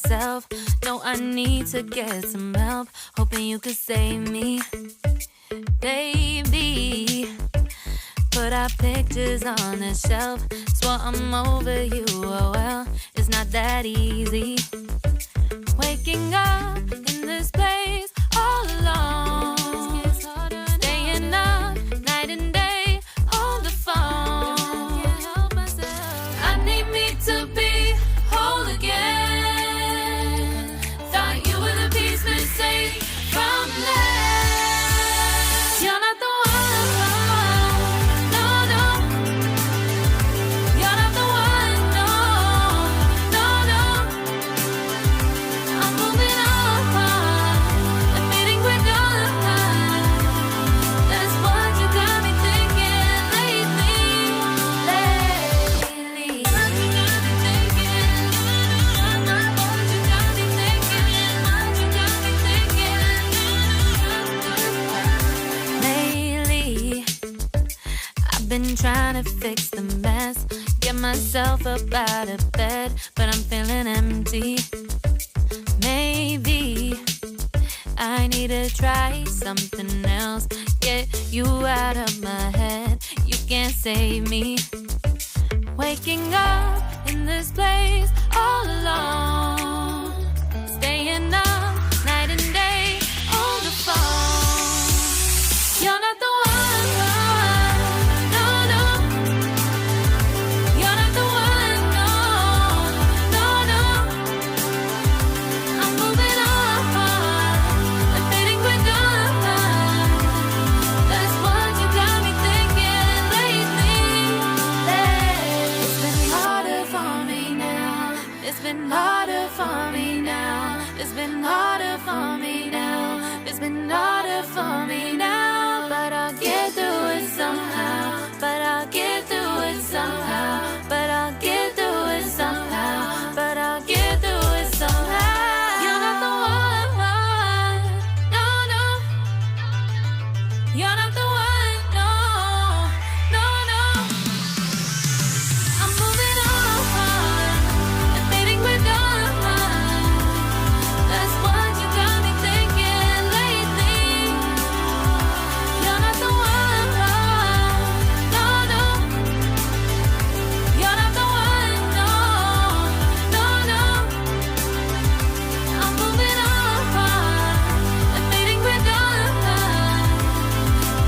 myself. No, I need to get some help. Hoping you could save me, baby. Put our pictures on the shelf. Swore I'm over you, oh well, it's not that easy. Waking up in this place all alone, staying up night and day on the phone. I need me to be whole again. Thought you were the piece missing from left. You're not the one, no, no. You're not the one, no, no, no. I'm moving on, admitting we're done. That's what you got me thinking lately. What you got me thinking? What you got me thinking? What you got me thinking? Lately, I've been trying to fix the mess, get myself up out of bed, but I'm feeling empty. Maybe I need to try something else. Get you out of my head, you can't save me. Waking up in this place all alone, staying up night and day on the phone. You're not the one, no, no. You're not the one, no, no, no. I'm moving on, admitting we're done. That's what you got me thinking lately. It's been harder for me now. It's been harder for me now. It's been harder for me now. It's been harder for me now. But I'll get through it somehow. But I'll get through it somehow. But I'll get through it somehow. But I'll get through it somehow. You're not the one, no, no. You're not the one, no, no, no. I'm moving on, admitting we're done. That's what you got me thinking lately. You're not the one, no, no. You're not the one, no, no, no. I'm moving on, admitting we're done.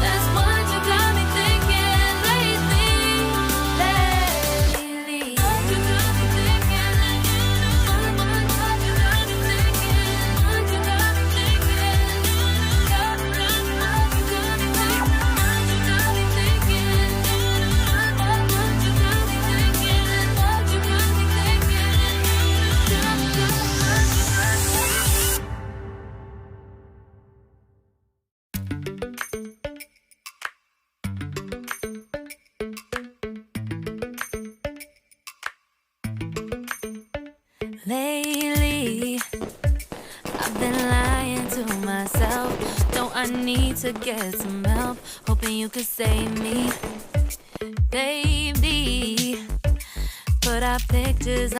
That's what you got me thinking lately. What you got me thinking? What you got me thinking? What you got me thinking? What you got me thinking? What you got me thinking? What you got me thinking? What you got me thinking? Lately, I've been lying to myself. Don't I need to get some help? Hoping you could save me, baby. Put our pictures